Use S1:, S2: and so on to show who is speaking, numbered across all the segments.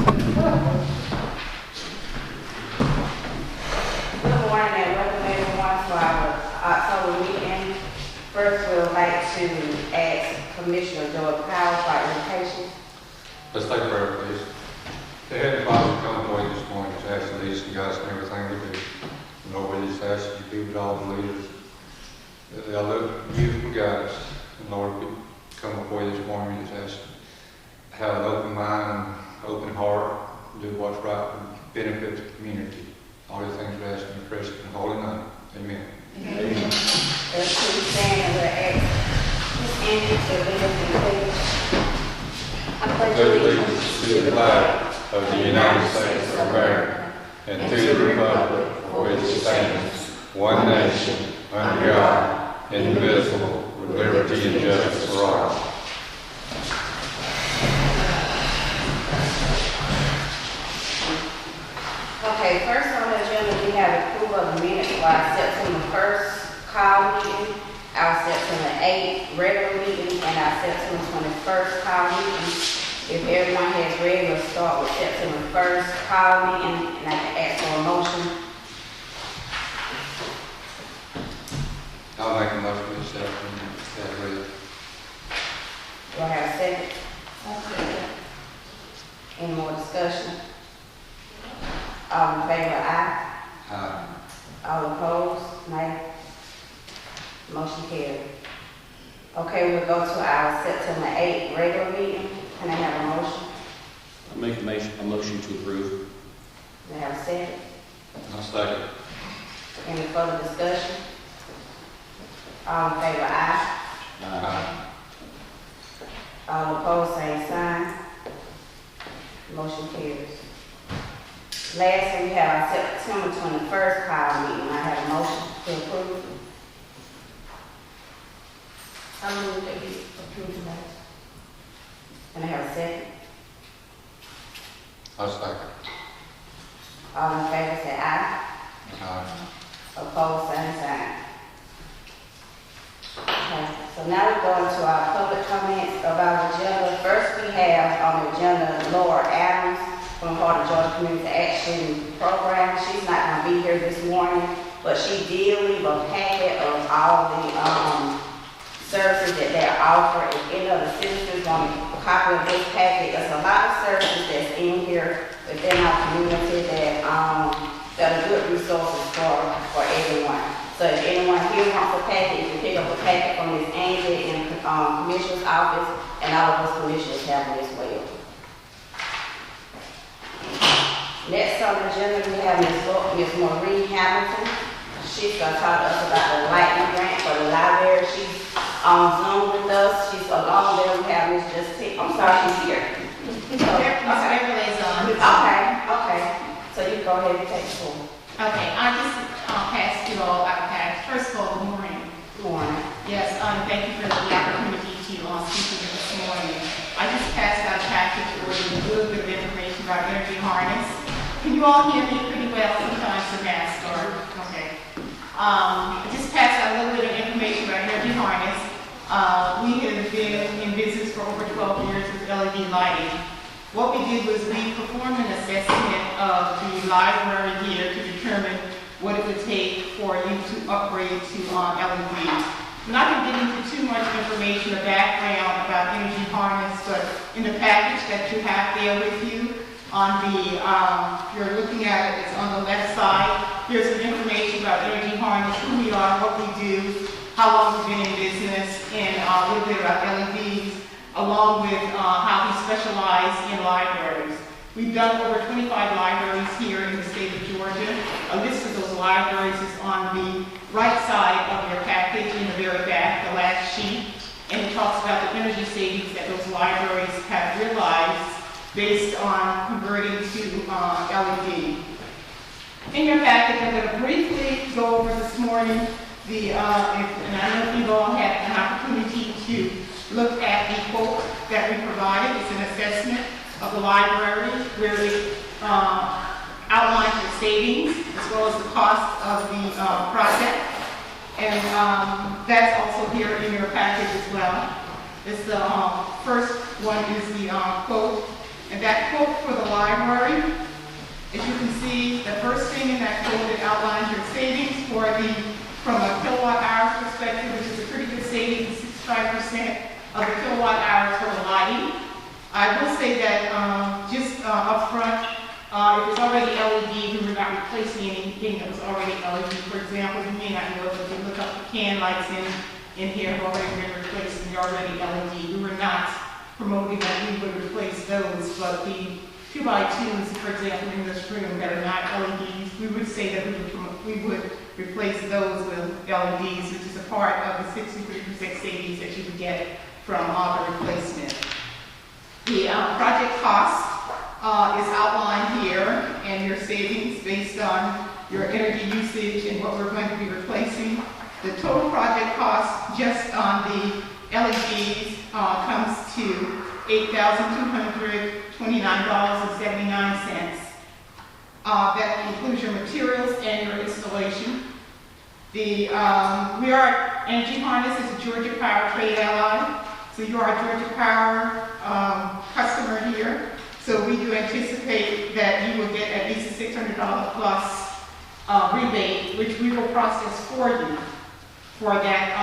S1: Good morning and welcome everyone to our October meeting. First, we would like to ask Commissioner Joy Powell for education.
S2: Let's take a prayer, please. The Heavenly Father, come before you this morning to ask the leaders and guys and everything we do. Lord, we just ask you to be with all the leaders. That they'll look to you for guidance. And Lord, we come before you this morning, we just ask you to have an open mind and open heart, do what's right and benefit the community. All the things we ask in your precious and holy name. Amen.
S1: Amen. Let's please stand and we'll ask Ms. Angie to lead us in prayer. I pledge
S2: Allegiance to the flag of the United States of America and to the republic for which it stands, one nation, under God, indivisible, with liberty and justice for all.
S1: Okay, first on the agenda, we have approval of the minutes for our September 1st call meeting, our September 8th regular meeting, and our September 21st call meeting. If everyone has read, we'll start with September 1st call meeting, and I can ask for a motion.
S2: I'll make a motion to accept that read.
S1: Do I have a second? Any more discussion? All in favor, aye.
S2: Aye.
S1: All opposed, nay. Motion carried. Okay, we'll go to our September 8th regular meeting. Can I have a motion?
S3: I'll make a motion to approve.
S1: Can I have a second?
S2: I'll second.
S1: Any further discussion? All in favor, aye.
S2: Aye.
S1: All opposed, same sign. Motion carries. Lastly, we have our September 21st call meeting. I have a motion to approve. I move that we approve tonight. Can I have a second?
S2: I'll second.
S1: All in favor, say aye.
S2: Aye.
S1: Opposed, same sign. Okay, so now we go into our public comments of our agenda. First, we have on the agenda Laura Adams from Heart of Georgia Community Action Program. She's not going to be here this morning, but she did leave a packet of all the services that they're offering. If any of the citizens want a copy of this packet, there's a lot of services that's in here within our community that are good resources for everyone. So if anyone here wants a packet, you can pick up a packet from Ms. Angie in the Commissioner's office, and all of us commissioners have it as well. Next on the agenda, we have Ms. Maureen Hamilton. She's going to talk to us about the lightning grant for the library. She's on Zoom with us. She's along there. We have Ms. Justine. I'm sorry, she's here.
S4: Beverly is on.
S1: Okay. So you go ahead and take the floor.
S4: Okay, I just passed you all our package. First of all, good morning.
S1: Good morning.
S4: Yes, thank you for the opportunity to speak to you this morning. I just passed out a package with a little bit of information about Energy Harness. Can you all hear me pretty well? Sometimes the mask or, okay. I just passed out a little bit of information about Energy Harness. We have been in business for over 12 years with LED lighting. What we did was we performed an assessment of the library here to determine what it would take for you to upgrade to LEDs. I'm not going to get into too much information or background about Energy Harness, but in the package that you have there with you, on the, if you're looking at it, it's on the left side. Here's some information about Energy Harness, who we are, what we do, how long we've been in business, and a little bit about LEDs, along with how we specialize in libraries. We've done over 25 libraries here in the state of Georgia. A list of those libraries is on the right side of your package in the very back, the last sheet, and it talks about the energy savings that those libraries have realized based on converting to LED. In your package, I'm going to briefly go over this morning and I know you all had an opportunity to look at the quote that we provided. It's an assessment of the library where it outlines the savings as well as the cost of the project. And that's also here in your package as well. It's the first one is the quote, And that quote for the library, as you can see, the first thing in that quote, it outlines your savings from a kilowatt hour perspective, which is a pretty good savings, 65% of the kilowatt hours for the lighting. I will say that just up front, if it's already LED, we were not replacing anything that was already LED. For example, you may not know, but if you look up the can lights in here have already been replaced and they're already LED. We were not promoting that we would replace those, but the 2x2s, for example, in this room that are not LEDs, we would say that we would replace those with LEDs, which is a part of the 63% savings that you would get from the replacement. The project cost is outlined here, and your savings based on your energy usage and what we're going to be replacing. The total project cost just on the LEDs comes to $8,229.79. That includes your materials and your installation. We are Energy Harness is a Georgia Power trade ally, so you are a Georgia Power customer here. So we do anticipate that you will get at least a $600 plus rebate, which we will process for you for that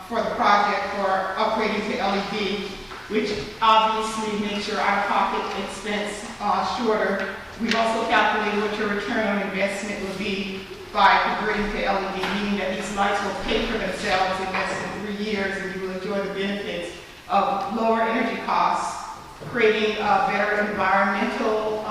S4: for the project for upgrading to LED, which obviously makes your out-of-pocket expense shorter. We've also calculated what your return on investment would be by converting to LED, meaning that these lights will pay for themselves in less than 3 years, and you will enjoy the benefits of lower energy costs, creating better environmental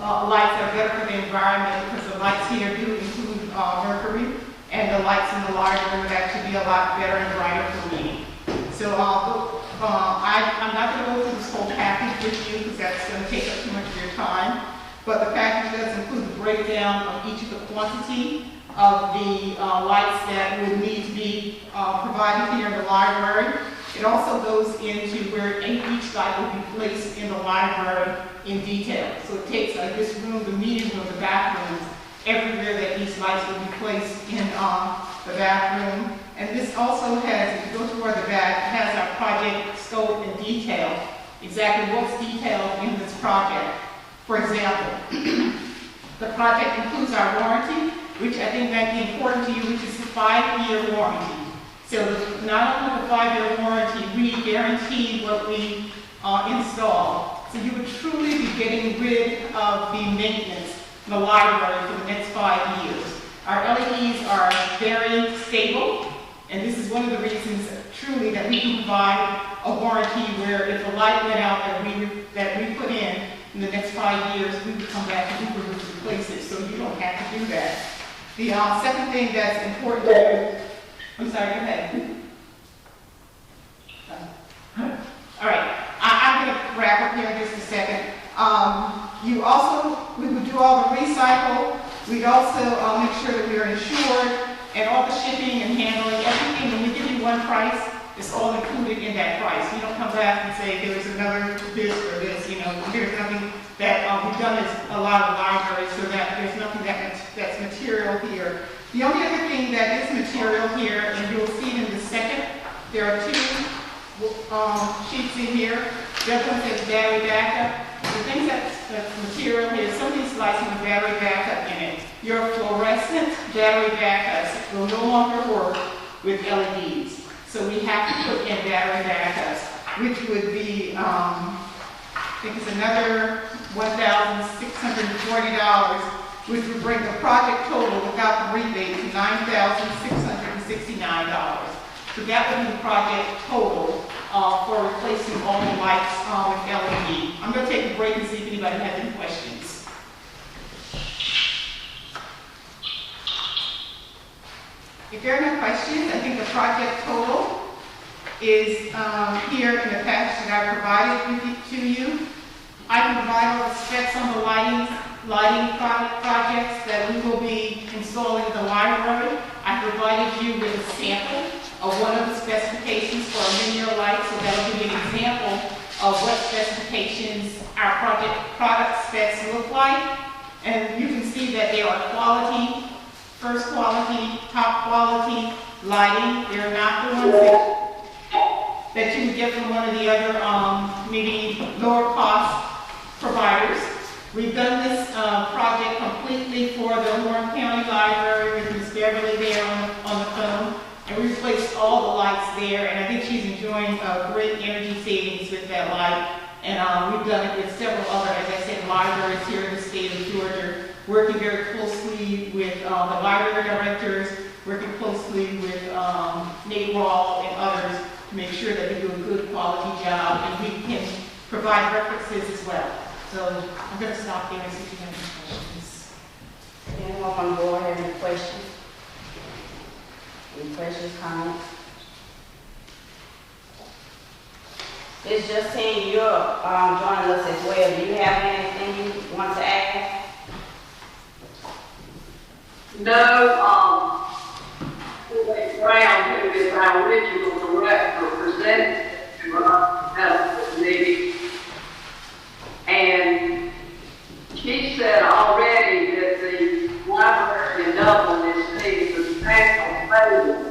S4: lights that are better for the environment, because the lights here do include mercury, and the lights in the library would actually be a lot better and brighter for me. So I'm not going to go through this whole package with you because that's going to take up too much of your time. But the package does include the breakdown of each of the quantity of the lights that would need to be provided here in the library. It also goes into where each light will be placed in the library in detail. So it takes this room, the meeting room, the bathrooms, everywhere that these lights will be placed in the bathroom. And this also has, if you go toward the back, it has our project scope and detail, exactly what's detailed in this project. For example, the project includes our warranty, which I think might be important to you, which is a 5-year warranty. So not only the 5-year warranty, we guarantee what we install. So you would truly be getting rid of the maintenance in the library for the next 5 years. Our LEDs are very stable, and this is one of the reasons truly that we can provide a warranty where if a light went out that we put in the next 5 years, we would come back and we would replace it, so you don't have to do that. The second thing that's important to you, I'm sorry, go ahead. All right, I'm going to wrap up here in just a second. We would do all the recycle. We'd also make sure that we are insured, and all the shipping and handling, everything. When we give you one price, it's all included in that price. You don't come back and say there's another this or this. There's nothing that we've done is a lot of libraries, so that there's nothing that's material here. The only other thing that is material here, and you'll see it in the second, there are 2 sheets in here. The other one says battery backup. The thing that's material here, some of these lights have a battery backup in it. Your fluorescent battery backups will no longer work with LEDs. So we have to put in battery backups, which would be, I think it's another $1,640, which would bring the project total without the rebate to $9,669. So that would be the project total for replacing all the lights with LED. I'm going to take a break and see if anybody has any questions. If there are no questions, I think the project total is here in the package that I provided to you. I can provide all the specs on the lighting projects that we will be installing in the library. I provided you with a sample of one of the specifications for a linear light, so that will give you an example of what specifications our product specs look like. And you can see that they are quality, first quality, top quality lighting. They're not the ones that that you would get from one of the other, maybe lower cost providers. We've done this project completely for the Warren County Library with Ms. Beverly there on the phone. And we replaced all the lights there, and I think she's enjoying great energy savings with that light. And we've done it with several other, as I said, libraries here in the state of Georgia, working very closely with the library directors, working closely with Nate Wall and others to make sure that we do a good quality job, and we can provide references as well. So I'm going to stop there and see if you have any questions.
S1: Anyone on the board have any questions? Any questions, comments? It's just saying you're joining us as well. Do you have anything you want to add?
S5: No, Brown, who is our original director, presented to us at the meeting. And she said already that the library in Dublin is seeing substantial savings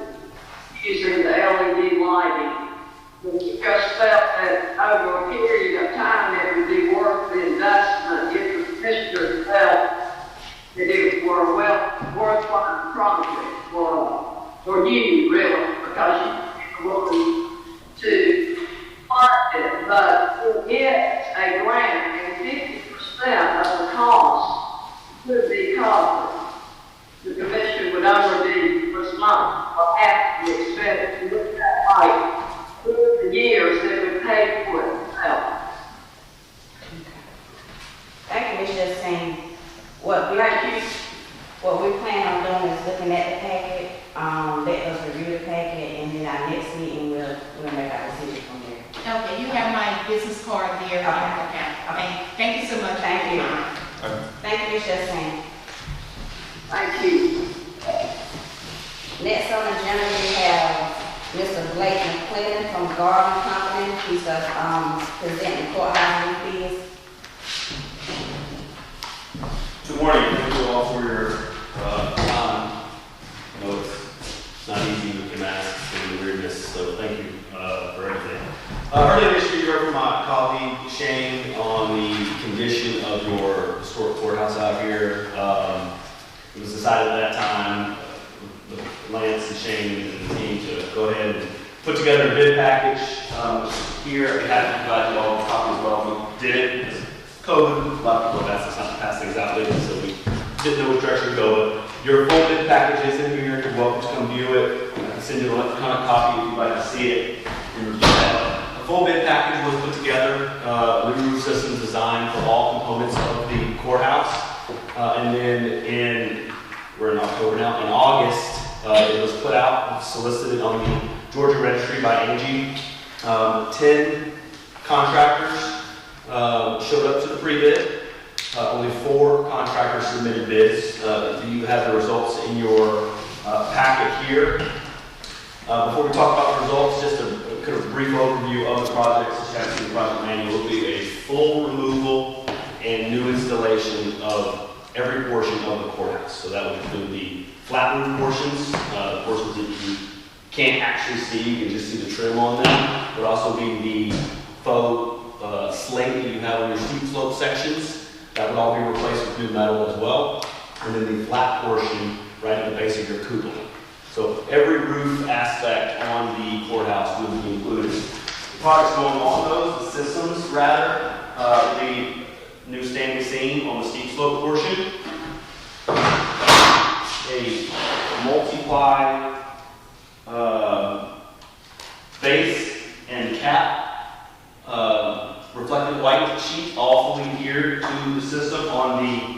S5: using the LED lighting. And she just felt that over a period of time it would be worth the investment if the commissioner felt that it were a worthwhile project for you, really, because you're willing to fund it. But it is a grant, and 50% of the cost could be covered. The commission would only be responsible for half the expense. To look at like through the years, it would pay for itself.
S1: Thank you. It's just saying what we plan on doing is looking at the packet, let us review the packet, and then our next meeting we'll make our decision from there.
S4: Okay, you have my business card there. Okay. Thank you so much.
S1: Thank you.
S2: Okay.
S1: Thank you, Ms. Justine.
S5: Thank you.
S1: Next on the agenda, we have Mr. Blake McClellan from Garden Company. He's presenting courthouse fees.
S6: Good morning. Thank you all for your time. I know it's not easy with the masks and the weirdness, so thank you for everything. Earlier this year, you heard from my colleague Shane on the condition of your historic courthouse out here. It was decided at that time, Lance and Shane and the team, to go ahead and put together a bid package. Here, we had to provide you all a copy as well. We did it because COVID, a lot of people have asked us not to pass things out lately, so we didn't know which direction to go. But your full bid package is in here. You're welcome to come view it. I can send you an electronic copy if you'd like to see it and review that. A full bid package was put together, new roof systems designed for all components of the courthouse. And then we're in October now, in August, it was put out, solicited on the Georgia Registry by Angie. 10 contractors showed up to the pre-bid. Only 4 contractors submitted bids. You have the results in your packet here. Before we talk about the results, just a kind of brief overview of the project. As you have seen the project manual, will be a full removal and new installation of every portion of the courthouse. So that would include the flat roof portions, the portions that you can't actually see, you can just see the trim on them. It would also be the faux slate that you have on your steep slope sections. That would all be replaced with new metal as well. And then the flat portion right at the base of your cupola. So every roof aspect on the courthouse would be included. The products going on those, the systems rather, the new standing seam on the steep slope portion, a multiply base and cap, reflective white sheet, all fully adhered to the system on the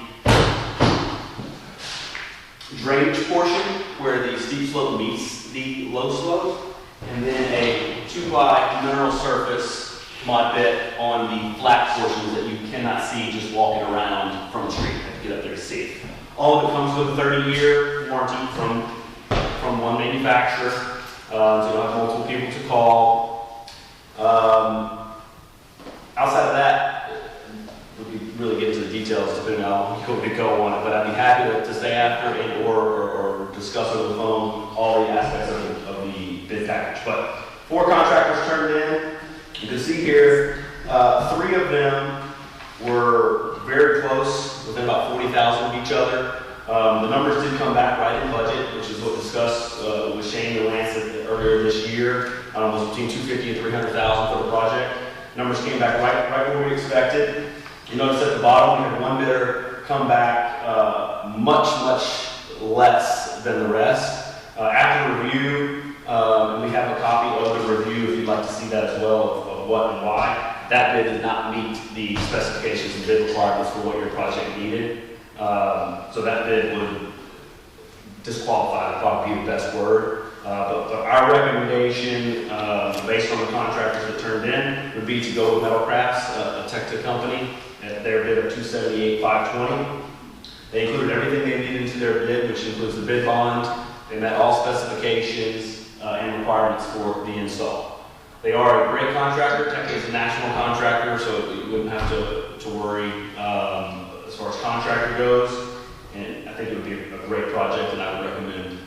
S6: drainage portion where the steep slope meets the low slope, and then a 2-ply mineral surface mod bit on the flat portions that you cannot see just walking around from the street. You have to get up there to see it. All of it comes with a 30-year warranty from one manufacturer, so you'll have multiple people to call. Outside of that, we could really get into the details depending on how we go on it, but I'd be happy to stay after and or discuss over the phone all the aspects of the bid package. But 4 contractors turned in. You can see here, 3 of them were very close, within about 40,000 of each other. The numbers did come back right in budget, which is what discussed with Shane and Lance earlier this year. It was between 250 and 300,000 for the project. Numbers came back right where we expected. You notice at the bottom, we had one bidder come back much less than the rest. After review, and we have a copy of the review if you'd like to see that as well of what and why. That bid did not meet the specifications and bid requirements for what your project needed. So that bid would disqualify, would probably be the best word. But our recommendation, based on the contractors that turned in, would be to go with Metal Crafts, a Tecta company, at their bid of $278,520. They included everything they needed into their bid, which includes the bid bond. They met all specifications and requirements for the install. They are a great contractor. Tecta is a national contractor, so you wouldn't have to worry as far as contractor goes. And I think it would be a great project, and I would recommend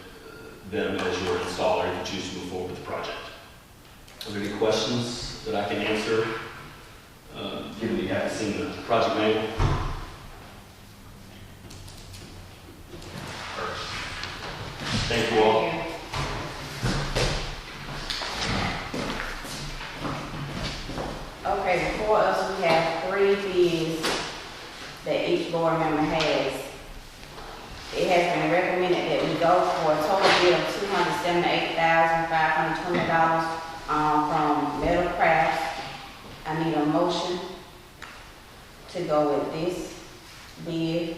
S6: them as your installer if you choose to move forward with the project. Are there any questions that I can answer, given that you haven't seen the project manual? Thank you all.
S1: Okay, before us, we have 3 bids that each board member has. It has been recommended that we go for a total bid of $278,520 from Metal Crafts. I need a motion to go with this bid.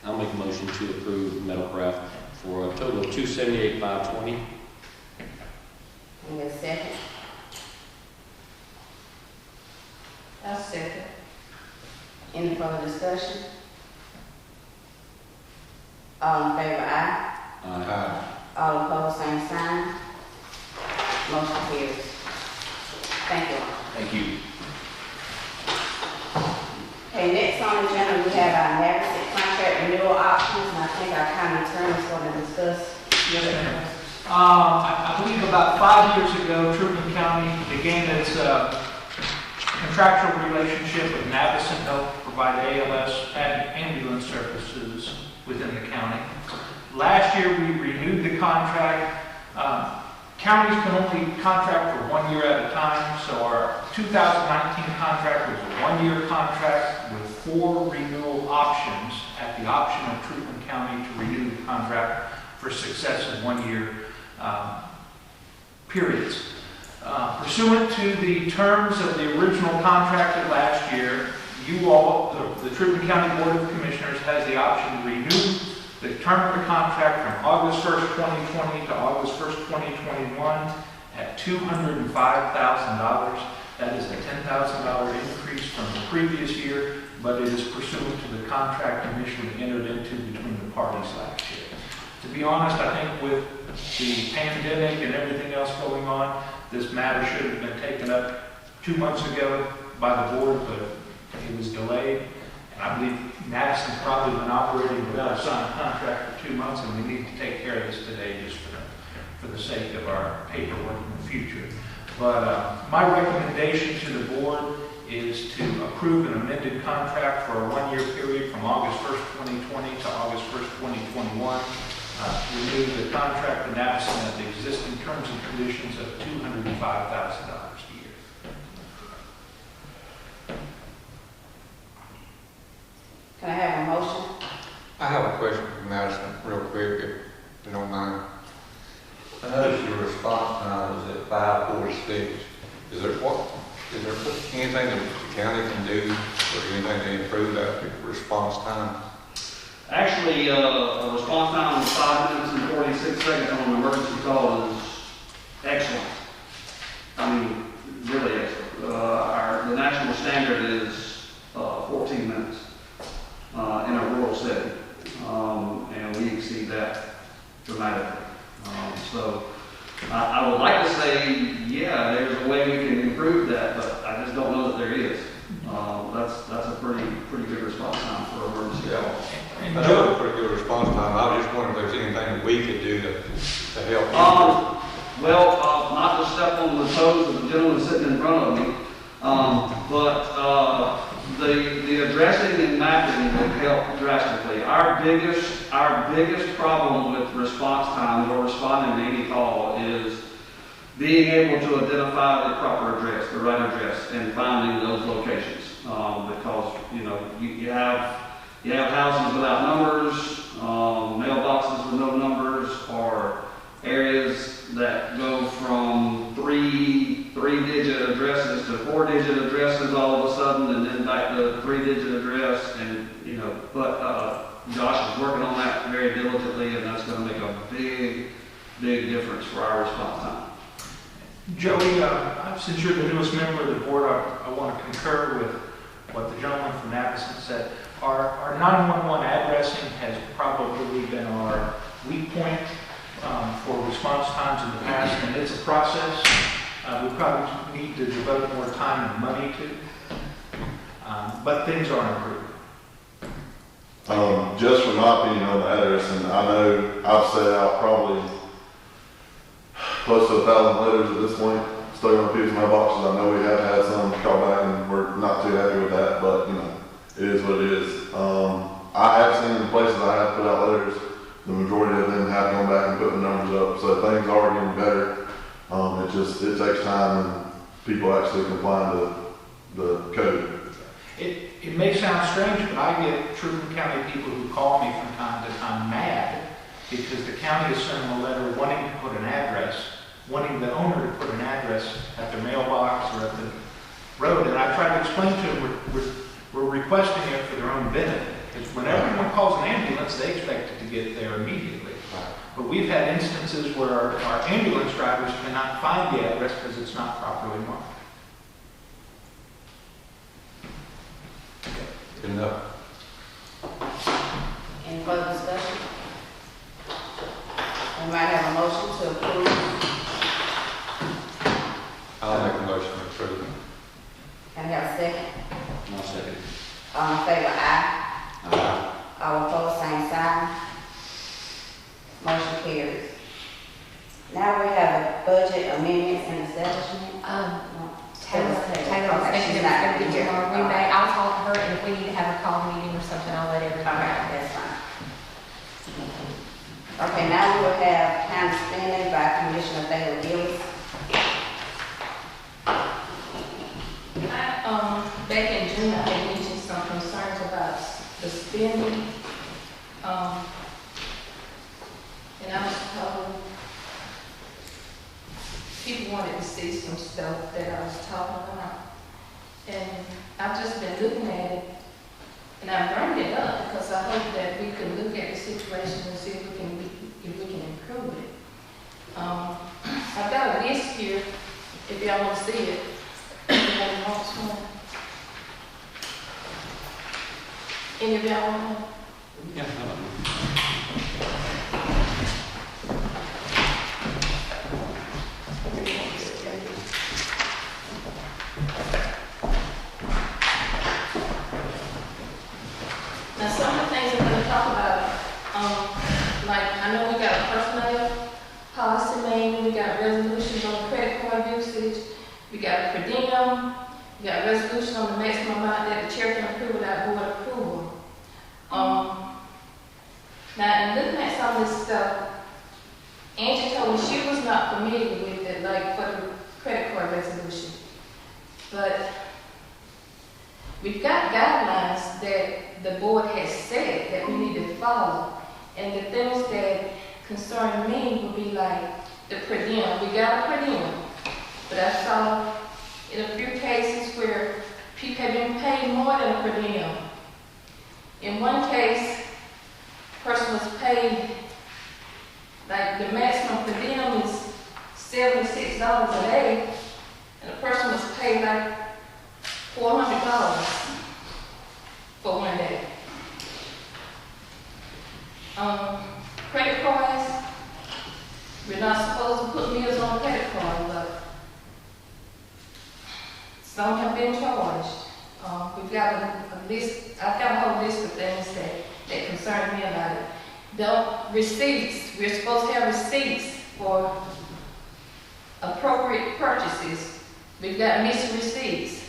S3: I'll make a motion to approve Metal Craft for a total of $278,520.
S1: Give me a second.
S4: I'll second.
S1: Any further discussion? All in favor, aye. All opposed, same sign. Motion carries. Thank you.
S3: Thank you.
S1: Okay, next on the agenda, we have our Navigant contract renewal options, and I think our county attorney is going to discuss.
S7: Yes, ma'am. I believe about 5 years ago, Truman County began its contractual relationship with Navigant to help provide ALS and ambulance services within the county. Last year, we renewed the contract. Counties can only contract for 1 year at a time, so our 2019 contract was a 1-year contract with 4 renewal options at the option of Truman County to renew the contract for successive 1-year periods. Pursuant to the terms of the original contract of last year, you all, the Truman County Board of Commissioners, has the option to renew the term of the contract from August 1st, 2020 to August 1st, 2021 at $205,000. That is a $10,000 increase from the previous year, but it is pursuant to the contract initially entered into between the parties last year. To be honest, I think with the pandemic and everything else going on, this matter should have been taken up 2 months ago by the board, but it was delayed. And I believe Madison's probably been operating without a signed contract for 2 months, and we need to take care of this today just for the sake of our paperwork in the future. But my recommendation to the board is to approve an amended contract for a 1-year period from August 1st, 2020 to August 1st, 2021. Renew the contract with Madison at the existing terms and conditions of $205,000 a year.
S1: Can I have a motion?
S2: I have a question for Madison, real quick, if you don't mind. I noticed your response time is at 5:46. Is there anything that the county can do, or anything to improve that response time?
S8: Actually, a response time of 5 minutes and 46 seconds on an emergency call is excellent. I mean, really excellent. The national standard is 14 minutes in a rural setting, and we exceed that dramatically. So I would like to say, yeah, there's a way we can improve that, but I just don't know that there is. That's a pretty good response time for emergency calls.
S2: I know it's a pretty good response time. I was just wondering if there's anything that we could do to help you.
S8: Well, not to step on the the addressing and mapping would help drastically. Our biggest problem with response time or responding to any call is being able to identify the proper address, the right address, and finding those locations. Because, you know, you have houses without numbers, mailboxes with no numbers, or areas that go from three-digit addresses to four-digit addresses all of a sudden, and then back to three-digit address, and, you know, but Josh is working on that very diligently, and that's going to make a big difference for our response time.
S7: Joey, since you're the newest member of the board, I want to concur with what the gentleman from Navison said. Our 911 addressing has probably been our weak point for response times in the past, and it's a process we probably need to devote more time and money to, but things are improving.
S9: Just from my opinion on the address, and I know I've set out probably close to 1,000 letters at this point, stuck on people's mailboxes. I know we have had some call back and we're not too happy with that, but you know, it is what it is. I have seen the places I have put out letters, the majority of them have gone back and put the numbers up, so things are getting better. It takes time and people actually comply to the code.
S7: It may sound strange, but I get Truman County people who call me from time to time mad because the county is sending a letter wanting to put an address, wanting the owner to put an address at their mailbox or at the road. And I try to explain to them we're requesting it for their own benefit. Because when everyone calls an ambulance, they expect it to get there immediately. But we've had instances where our ambulance drivers cannot find the address because it's not properly marked.
S2: Good enough.
S1: Any further discussion? We might have a motion to approve.
S2: I'll make a motion to approve.
S1: Can I have a second?
S3: I'll second.
S1: All in favor, aye.
S3: Aye.
S1: All opposed, same sign. Motion carries. Now we have a budget amendments and establishment.
S10: Taylor was
S1: Okay,
S10: thinking it was
S1: she's
S10: going
S1: not
S10: to be
S1: here.
S10: tomorrow. We may, I'll talk to her, and if we need to have a call meeting or something, I'll let everybody
S1: Okay,
S10: know.
S1: that's fine. Okay, now we will have county spending by Commissioner Taylor Gillis.
S11: Back in June, I had mentioned some concerns about the spending. And I was told people wanted to see some stuff that I was talking about. And I've just been looking at it, and I burned it up because I hope that we can look at the situation and see if we can improve it. I've got a list here, if y'all want to see it. Anybody wants one? Any of y'all want one?
S3: Yeah,
S11: Now, some of the things I'm going to talk about, like I know we got a personnel policy manual, we got resolutions on credit card usage, we got a per diem, we got a resolution on the maximum amount that the chair can approve without board approval. Now, in looking at some of this stuff, Angie told me she was not familiar with it, like for the credit card resolution. But we've got guidelines that the board has said that we need to follow. And the things that concern me would be like the per diem. We got a per diem, but I saw in a few cases where people have been paid more than a per diem. In one case, the person was paid, like the maximum per diem is $76 a day, and the person was paid like $400 for one day. Credit cards, we're not supposed to put meals on credit card, but some have been charged. We've got a list, I've got a whole list of things that concern me about it. Receipts, we're supposed to have receipts for appropriate purchases. We've got missing receipts.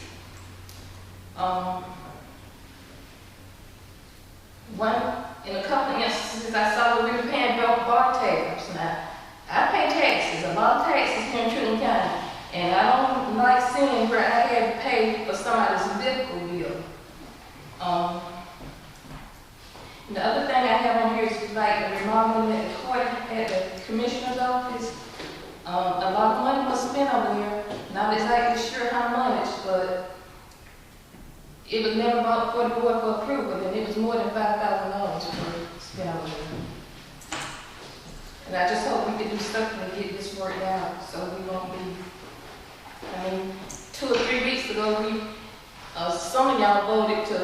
S11: In a couple of instances, I saw where we were paying bar tabs. Now, I pay taxes, a lot of taxes here in Trinity County, and I don't like seeing where I had to pay for somebody's vehicle bill. The other thing I have on here is like the remodeling at the court, at the commissioner's office. A lot of money was spent over there. Not exactly sure how much, but it was never brought before the board for approval, and it was more than $5,000 spent over there. And I just hope we can do something to get this worked out, so we won't be, 2 or 3 weeks ago, some of y'all voted to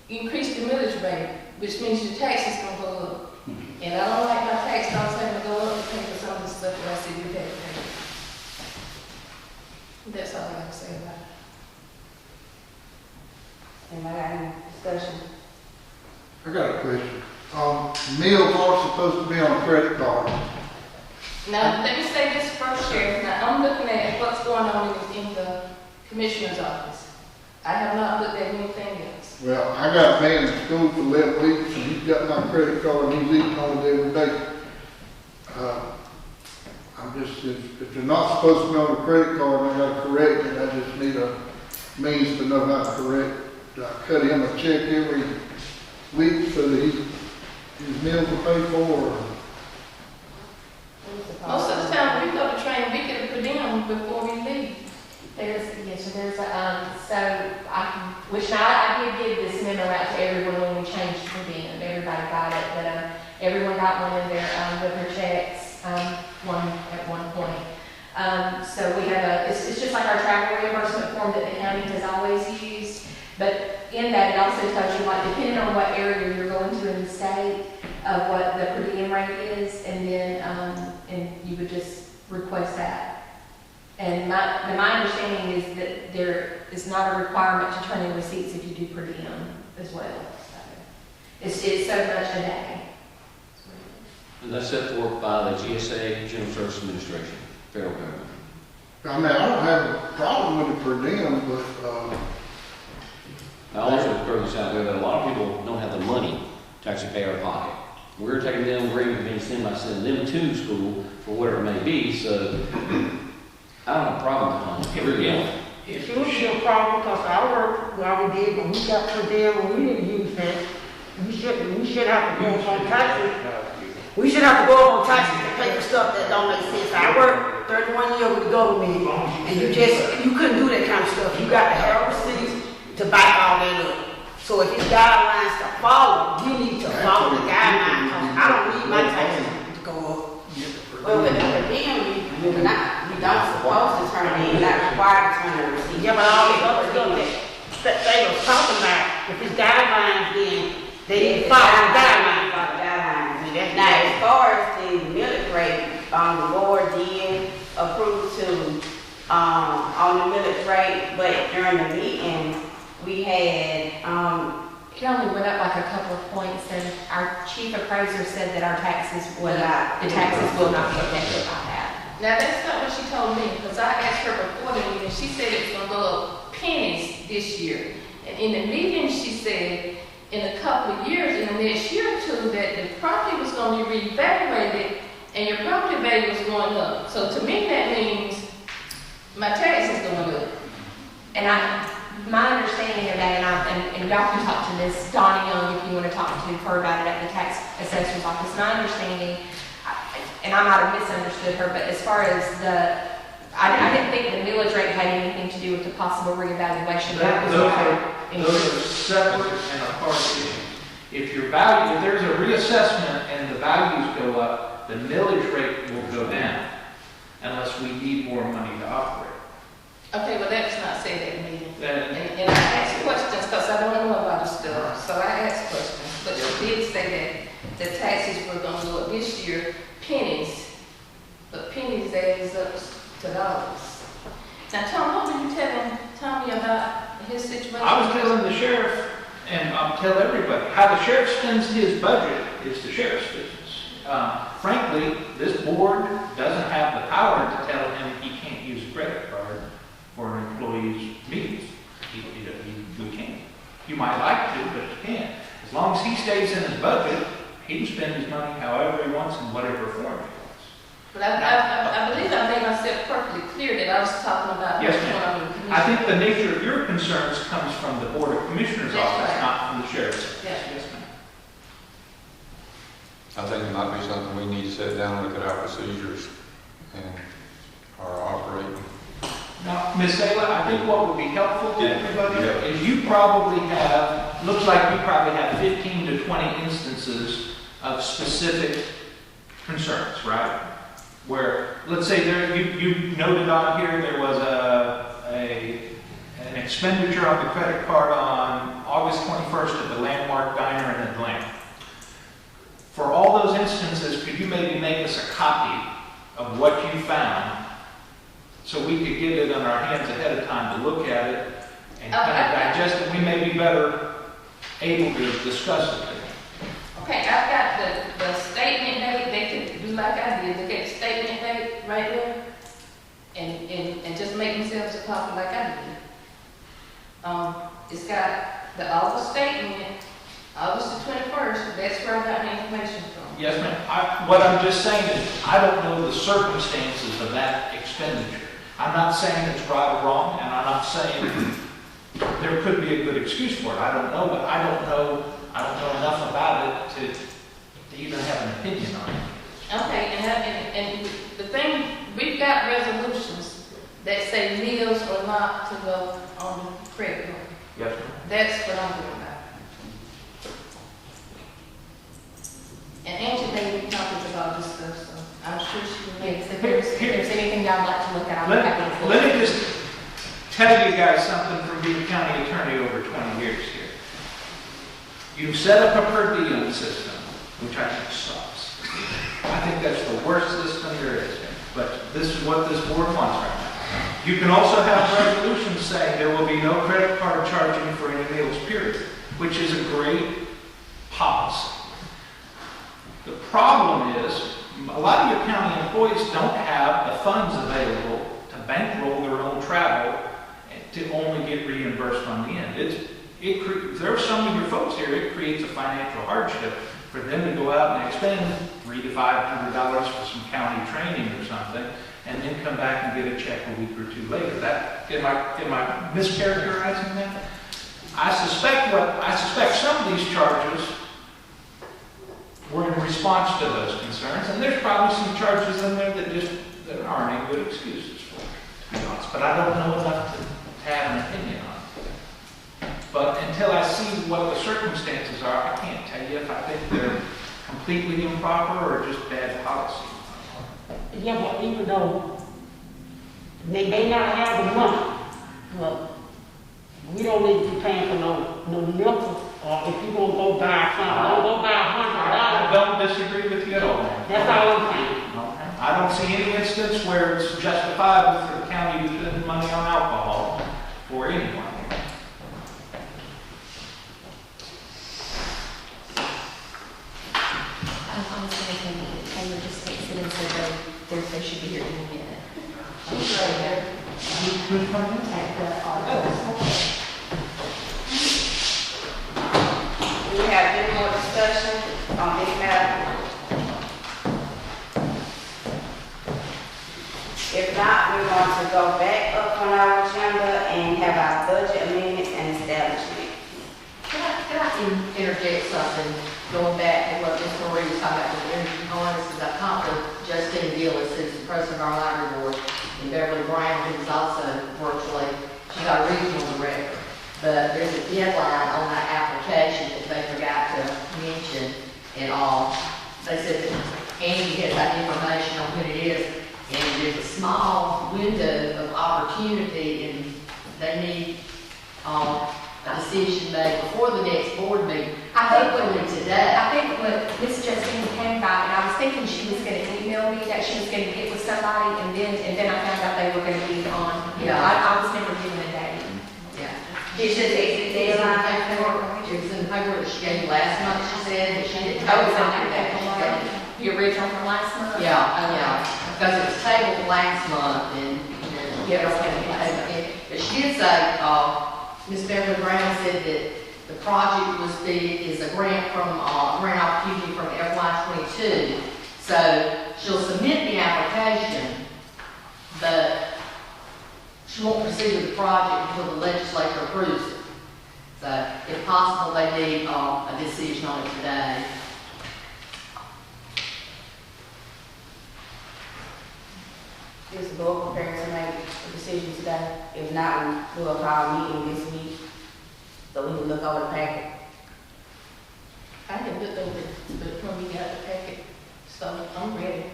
S11: increase the millage rate, which means your taxes gonna go up. And I don't like my tax dollars having to go up to pay for some of the stuff that I see we pay. That's all I have to say about it.
S1: Anybody got any discussion?
S12: I got a question. Meals are supposed to be on a credit card.
S11: Now, let me say this first, Sheriff. Now, I'm looking at what's going on in the commissioner's office. I have not looked at anything else.
S12: Well, I got a man in school for 11 weeks, and he's got my credit card, and he's eating on it every day. If they're not supposed to be on a credit card, I gotta correct it. I just need a means to know how to correct. I cut him a check every week so that his meals are paid for.
S11: Most of the time, we go to train, we get a per diem before we leave.
S10: I did give this memo out to everyone when we changed per diem. Everybody got it, but everyone got one in their with their checks, one at one point. So we have it's just like our travel reimbursement form that the county has always used. But in that, it also tells you, like, depending on what area you're going to in the state, of what the per diem rate is, and then and you would just request that. And my understanding is that there is not a requirement to turn in receipts if you do per diem as well. So it's so much a day.
S3: And that's set forth by the GSA, General Service Administration, federal government.
S12: I mean, I don't have a problem with the per diem, but
S3: I also throw this out there that a lot of people don't have the money to actually pay out of pocket. We're taking them agreement and sending them to school for whatever it may be, so I don't have a problem with it. Really don't.
S13: It should be a problem because our work, while we did, when we got per diem, when we didn't use that, we should have to go up on taxes. We should have to go up on taxes to pay for stuff that don't make sense. I worked 31 years with the government, and you couldn't do that kind of stuff. You got to have receipts to back all that up. So if it's guidelines to follow, you need to follow the guidelines. I don't need my taxes to go up.
S1: Well, with the per diem, you don't supposed to turn it in, you're not required to turn in a receipt.
S13: Yeah, but all the other stuff that they was talking about, if it's guidelines, then they need to follow the guidelines.
S1: Now, as far as the millage rate, the board did approve to, on the millage rate, but during the meeting, we had,
S10: It only went up like a couple of points, and our chief appraiser said that our taxes will not be affected by that.
S11: Now, that's not what she told me, because I asked her before the meeting, she said it was gonna go up pennies this year. And in the meeting, she said, in a couple of years, in the next year or two, that the property was gonna be reevaluated, and your property value was going up. So to me, that means my taxes going up.
S10: And my understanding of that, and y'all can talk to Ms. Donnie Young if you want to talk to her about it at the tax assessor's office. My understanding, and I might have misunderstood her, but as far as I didn't think the millage rate had anything to do with the possible reevaluation.
S7: Those are separate and apart issues. If there's a reassessment and the values go up, the millage rate will go down unless we need more money to operate.
S11: Okay, well, that's not said at the meeting.
S7: Then-
S11: And I asked questions because I don't know about the stuff, so I asked questions. But she did say that the taxes were gonna go up this year, pennies, but pennies adds up to dollars. Now, Tom, what were you telling Tommy about his situation?
S7: I was telling the sheriff, and I'll tell everybody, how the sheriff spends his budget is the sheriff's business. Frankly, this board doesn't have the power to tell him he can't use a credit card for an employee's meetings. We can't. You might like to, but you can't. As long as he stays in his budget, he can spend his money however he wants in whatever form he wants.
S11: But I believe I made myself perfectly clear that I was talking about.
S7: Yes,
S11: what's going on
S7: ma'am.
S11: with the
S7: I think
S11: commission.
S7: the nature of your concerns comes from the Board of Commissioners
S11: That's
S7: office,
S11: right.
S7: not from the sheriff's office.
S11: Yeah.
S7: Yes, ma'am.
S2: I think it might be something we need to sit down and look at our procedures and our operating.
S7: Now, Ms. Ayla, I think what would be helpful to
S2: Yeah.
S7: everybody
S2: Yeah.
S7: is you probably have, looks like you probably have 15 to 20 instances of specific concerns, right? Where, let's say there, you noted on here, there was an expenditure on the credit card on August 21st at the Landmark Diner in Atlanta. For all those instances, could you maybe make us a copy of what you found so we could get it in our hands ahead of time to look at it and kind of digest it? We may be better able to discuss it.
S11: Okay, I've got the statement date, they can do like I did, look at the statement date right there, and just make themselves a copy like I did. It's got the August statement, August the 21st, that's where I got the information from.
S7: Yes, ma'am. What I'm just saying is, I don't know the circumstances of that expenditure. I'm not saying it's right or wrong, and I'm not saying there could be a good excuse for it. I don't know, but I don't know enough about it to even have an opinion on it.
S11: Okay, and the thing, we've got resolutions that say meals are not to go on the credit card.
S7: Yes, ma'am.
S11: That's what I'm worried about. And Angie may be talking about this stuff, so I'm sure she will.
S10: Yes, if there's anything y'all like to look at, I'll be happy to.
S7: Let me just tell you guys something from being county attorney over 20 years here. You've set up a per diem system, which I think sucks. I think that's the worst system there is, but this is what this board wants right now. You can also have resolutions saying there will be no credit card charging for any meals, period, which is a great policy. The problem is, a lot of your county employees don't have the funds available to bankroll their own travel and to only get reimbursed on the end. There are some of your folks here, it creates a financial hardship for them to go out and expend $300 to $500 for some county training or something, and then come back and get a check a week or two later. Am I mischaracterizing that? I suspect some of these charges were in response to those concerns, and there's probably some charges in there that aren't any good excuses for it, to be honest. But I don't know enough to have an opinion on it. But until I see what the circumstances are, I can't tell you if I think they're completely improper or just bad policy.
S13: Yeah, but even though they may not have the money, but we don't need to be paying for no liquor, or if you gonna go buy something, don't go buy
S7: I
S13: $100.
S7: don't disagree with you at all.
S13: That's all I'm saying.
S7: I don't see any instance where it's justifiable for the county to spend money on alcohol for anyone.
S10: I was going to say, Taylor just texted and said they should be here in a minute. At the office.
S1: Do we have any more discussion on this matter? If not, we're going to go back up on our agenda and have our budget amendments and establishment.
S10: Can I interject something, going back to what Ms. Marie was talking about with energy harnesses? I talked to Justine Gillis, who's the president of our library board, and Beverly Brown, who's also virtually, she's our regional director. But there's a deadline on that application that they forgot to mention and all. They said that Andy has that information on what it is, and there's a small window of opportunity, and they need, a decision made before the next board meeting. Hopefully today.
S14: I think what Ms. Justine came by, and I was thinking she was gonna email me that she was gonna get with somebody, and then I found out they were gonna be on, you know, I was never given a date.
S10: Yeah.
S1: It's just a deadline.
S10: It was in the paper that she gave you last month, she said, that she didn't.
S14: Oh, was that the original from last month?
S10: Yeah, because it was tabled last month, and,
S14: Yeah, it was
S10: but she did say, Ms. Beverly Brown said that
S15: the project was big, is a grant from, grant opportunity from FY '22. So she'll submit the application, but she won't proceed with the project until the legislature approves it. So if possible, they need a decision on it today.
S1: Is the board prepared to make a decision today? If not, we'll call a meeting this week, so we can look over the packet.
S15: I haven't looked over it, but when we got the packet, so I'm ready.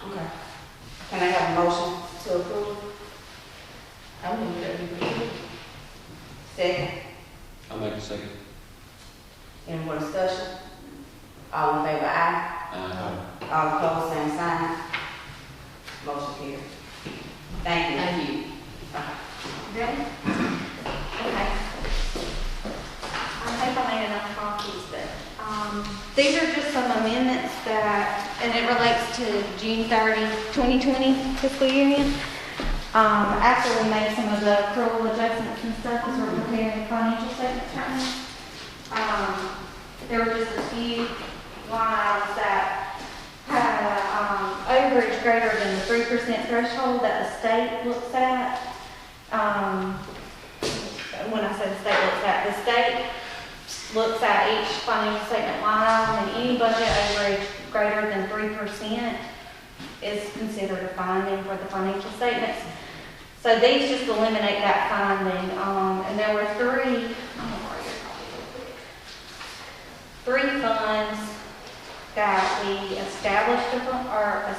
S1: Okay. Can I have a motion to approve?
S15: I will move that we approve.
S1: Second,
S3: I'll make a second.
S1: any more discussion? All in favor, aye. All opposed, same sign. Motion carried. Thank you.
S15: Thank you.
S14: Ready? Okay. I hope I made enough copies, but, these are just some amendments that, and it relates to June 30, 2020 fiscal year end. After we made some of the accrual adjustments and stuff, as we're preparing the financial statements right now, there were just a few lines that had, overage greater than the 3% threshold that the state looks at. When I say the state looks at each financial statement line item, and any budget overage greater than 3% is considered a finding for the financial statements. So these just eliminate that finding, and there were three funds that we established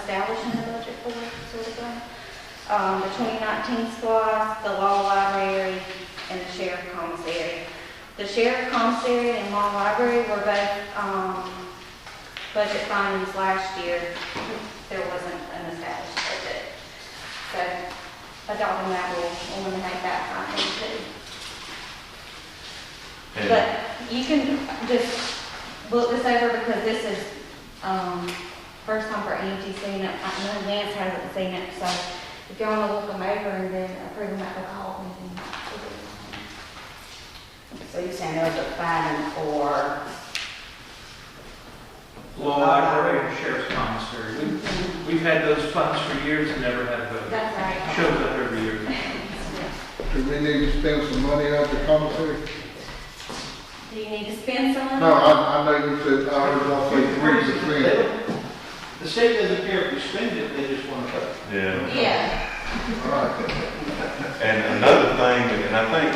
S14: establishing a budget for, sort of thing. The 2019 SPLOST, the law library, and the sheriff commissary. The sheriff commissary and law library were both budget findings last year. There wasn't an established budget. So adopting that will eliminate that finding too. But you can just look this over because this is first time for Angie seeing it. I know Lance hasn't seen it, so if you want to look them over and then approve them at the call meeting.
S1: So you're saying there was a finding for
S7: Law library and sheriff's commissary. We've had those funds for years and never had a vote.
S14: That's right.
S7: Shows up every year.
S12: Do we need to spend some money out the commissary?
S14: Do you need to spend some money?
S12: No, I know you said, I heard y'all say 3%.
S7: The state doesn't care if we spend it, they just want to vote.
S9: Yeah.
S14: Yeah.
S12: All right.
S16: And another thing, and I think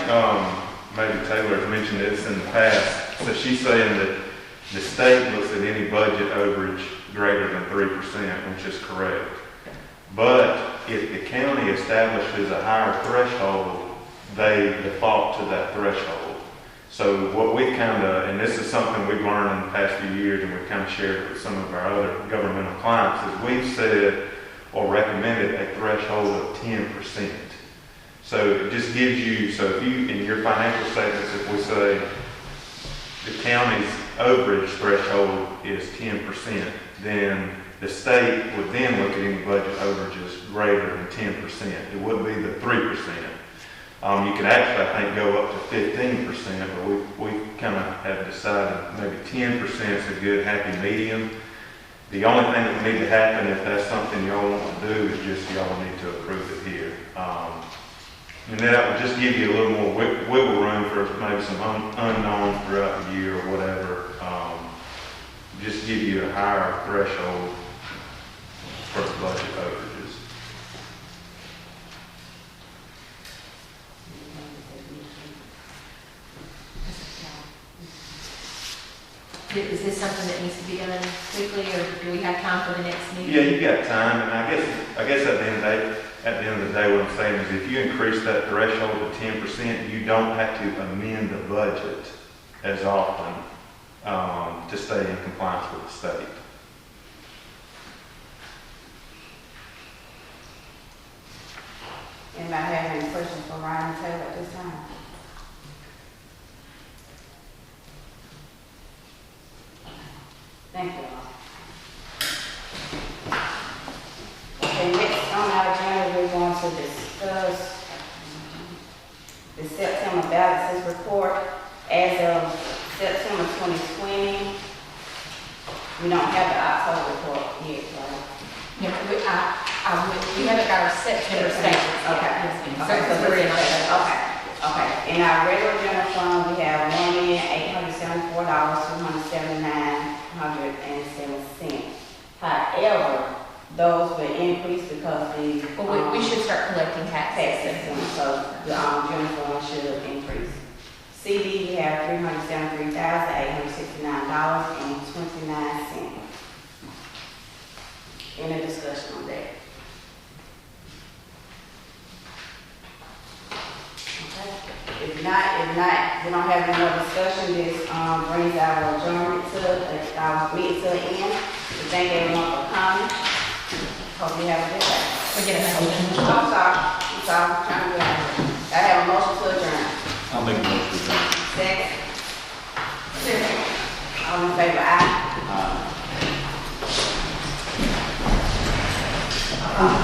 S16: maybe Taylor has mentioned this in the past, so she's saying that the state looks at any budget overage greater than 3%, which is correct. But if the county establishes a higher threshold, they default to that threshold. So what we and this is something we've learned in the past few years, and we've kind of shared it with some of our other governmental clients, is we've said or recommended a threshold of 10%. So it just gives you, so if you, in your financial statements, if we say the county's overage threshold is 10%, then the state would then look at any budget overages greater than 10%. It would be the 3%. You can actually, I think, go up to 15%, but we kind of have decided maybe 10% is a good happy medium. The only thing that would need to happen, if that's something y'all want to do, is just y'all need to approve it here. And that would just give you a little more wiggle room for maybe some unknowns throughout the year or whatever. Just give you a higher threshold for the budget overages.
S15: Is this something that needs to be done quickly, or do we have time for the next meeting?
S16: Yeah, you got time, and I guess at the end of the day, what I'm saying is if you increase that threshold to 10%, you don't have to amend the budget as often to stay in compliance with the state.
S1: Anybody have any questions for Ryan Taylor at this time? Thank you all. Okay, next on our agenda, we're going to discuss the September ballot report as of September 2020. We don't have the October report yet, right?
S10: Yeah, we haven't got our September statements.
S1: Okay.
S10: Yes, ma'am.
S1: Okay, so
S10: we're in
S1: okay,
S10: October.
S1: okay. In our regular general fund, we have $1,874,279.07. However, those will increase because the.
S10: Well, we should start collecting taxes.
S1: Taxes, so the, general fund should increase. CD, we have $373,869.29. Any discussion on that? Okay. If not, we don't have any more discussion. This, brings our adjournment to, our meeting to an end. We thank everyone for coming. Hope you have a good day.
S10: We get a motion.
S1: I'm sorry, trying to get out of here. I have a motion to adjourn.
S3: I'll make a motion to adjourn.
S1: Second. All in favor, aye?
S3: Aye.